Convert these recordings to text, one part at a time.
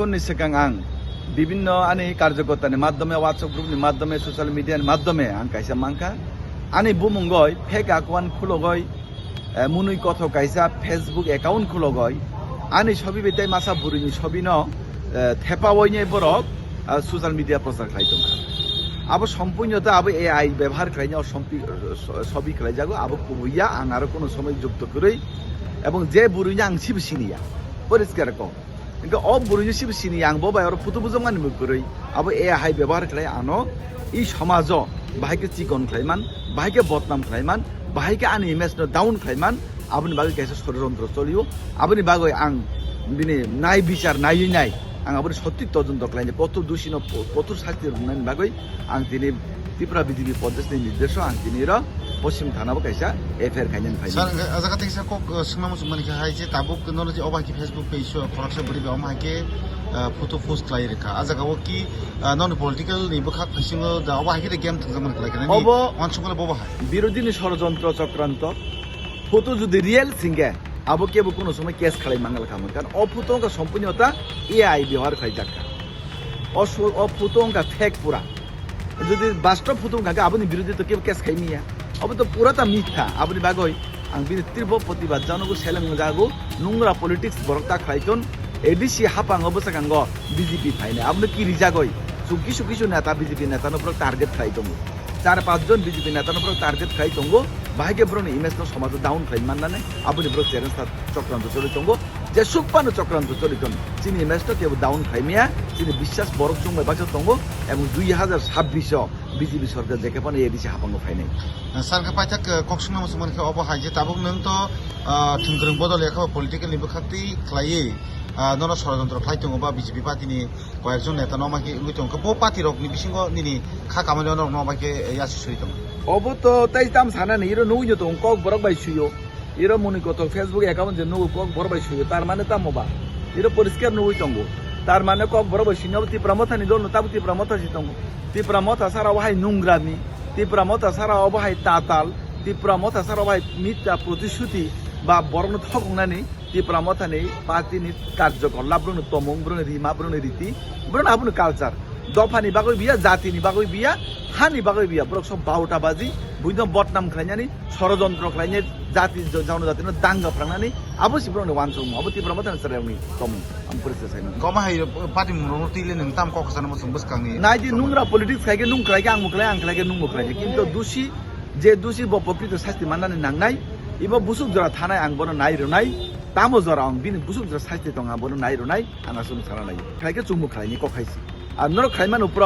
লকডাউननि सिगां आं বিভিন্ন आंनि कार्यकर्तानि माध्यमे WhatsApp ग्रुपनि माध्यमे ससियेल मिडियानि माध्यमे आं कायसा मांखा आंनि बुमुंगय फेक अकाउंट खुलगय मुनुइ कथ कायसा फेसबुक अकाउंट खुलगय आंनि छबि बेताय मासा बुरिनि छबि न थेपावयनि बरक ससियल मिडिया प्रचार खालायदों आबो सम्पूर्णता आबो AI व्यवहार खालायनायाव छबि खालायजागो आबो कुबैया आं आरो कोनो समय जुक्त करै এবং যে বুড়িনি আং সিবি সিনিয়া পরিষ্কার কম কিন্তু অ বুড়িনি সিবি সিনিয়া আং ববাই আর ফুটু বুজং মানি মুকরই আবো এ হাই ব্যবহার খাই আনো ই সমাজ বাহাইকে চিকন খাইমান বাহাইকে বদনাম খাইমান বাহাইকে আনি ইমেজ ডাউন খাইমান আবনি বাগে কাইসা ষড়যন্ত্র চলিও আবনি বাগে আং দিনে নাই বিচার নাই নাই আং আবনি সত্যি তদন্ত খাইনে কত দোষী কত শাস্তি রুনানি বাগে আং দিনে ত্রিপুরা বিজেপি পদ্ধতি নির্দেশ আং দিনে পশ্চিম থানাবো কাইসা এফআইআর খাইনেন ফাইন স্যার আজাকা তেসা কক সিংমামু সুমানিকে হাইছে তাবুক নলেজ অবাকি ফেসবুক পেজ খরকসা বরি বে অমাইকে ফটো পোস্ট লাই রেখা আজাকা ও কি নন পলিটিক্যাল নি বখা ফিসিং দা অবাকি গেম থাকজামান খাইখানে নি অনসুকলে ববা হাই বিরোধীনি ষড়যন্ত্র চক্রান্ত ফটো যদি রিয়েল সিঙ্গে আবো কেবো কোনো সময় কেস খালাই মাঙ্গাল খামন কারণ অফুতঙ্কা সম্পূর্ণতা AI ব্যবহার খাই জাকা অফুতঙ্কা ফেক পুরা যদি বাস্তব ফুতঙ্কা আবনি বিরোধী তো কেবো কেস খাইনিয়া अब तो पूरा मिथ्या आपनी बागय आं बिनि तीव्र प्रतिबाद जानांगौ सेलें जागौ नुंग्रा पलिटिक्स बरकता खायतन एडिसि हापांग बसाकांग बीजेपी फाइने आपनो कि रिजागय किसु किसु नेता बीजेपी नेतानो टार्गेट खाय दङ 4-5 जन बीजेपी नेतानो टार्गेट खाय दङ बाहायके ब्रनि इमेज समाज डाउन खाय माननानै आपनि ब्र चेलेंज चक्रांत चलि दङ जे सुकपानो चक्रांत चलि दङ जिनि इमेज केबो डाउन खायमिया जिनि বিশ্বাস बरक जुंबाय बाजो दङ এবং 2026 बीजेपी सरकार जेकेपानो एडिसि हापांग फाइने सरकार पाइथाक कक्सुना मुसुमानखे अबो हाइजे ताबुक नों तो थिंग्रों बदल एखा पलिटिकल निबो खाति ख्लायै नन षড়যন্ত্র ख्लायतों बा बीजेपी पार्टीनि कयेकजन नेता नमाके उइतों बो पार्टी रकनि बिसिंगो निनि खा खामानि नमाके यासि सरितों अबो तो ताइ ताम सानानै इरो नुइनो दं कक बरक बाय सुयो इरो मुनि कत फेसबुक अकाउंट जे नु कक बरक बाय सुयो तार माने तामबा इरो परिष्कार नुइ तंगो तार माने कक बरक बाय सुयो ति प्रमथानि दन ताबति प्रमथा सितंगो ति प्रमथा सारा वाहाय नुंग्रानि ति प्रमथा सारा वाहाय ताताल ति प्रमथा सारा वाहाय मिथ्या प्रतिश्रुति बा बरन थगंनानि ति प्रमथानि पार्टीनि कार्यकलाप लाब्रनो तमं ब्रनो रिमा ब्रनो रीति ब्रनो आबुनो कालचार दफानि बागै बिया जातिनि बागै बिया हानि बागै बिया ब्रक सब बाउटाबाजी बुइनो बदनाम खालायनानै षড়যন্ত্র खालायनाय जाति जाउनो जातिनो दांगा फ्रांनानै आबोसि ब्रनो वानसौ आबोति प्रमथानि सरावनि तम आम परिचय साइन कमा हाय पार्टी मुरतिले नों ताम ककसाना मुसुम बसखांनि नाइदि नुंग्रा पलिटिक्स खायगे नुं खायगे आं मुखलाय आं खायगे नुं मुखलाय किन्तु दुषी जे दुषी बपकृत शास्ति माननानै नांनाय इबो बुसुक जरा थानाय आं बनो नायरोनाय तामो जरा आं बिनि बुसुक जरा शास्ति दं आं बनो नायरोनाय आंहा सुनु सारानाय खायगे चुमु खायनि कखायसि आ नरक खायमान उप्र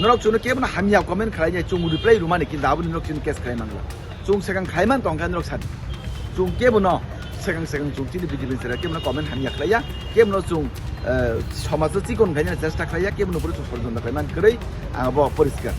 नरक सुनो केबन हामिया कमेन्ट खायनाय चुमु रिप्लाय रुमानि किन्तु आबो नरक सुनो केस खायनांला चुं सेगां खायमान तंखा नरक सान चुं केबन सेगां चुं तिनि बिदिबि सेरा केबन कमेन्ट हामिया खाया केबन चुं समाज चिकन खायनाय चेष्टा खाया केबन उप्र चुं सरजन खायमान करै आं ब परिष्कार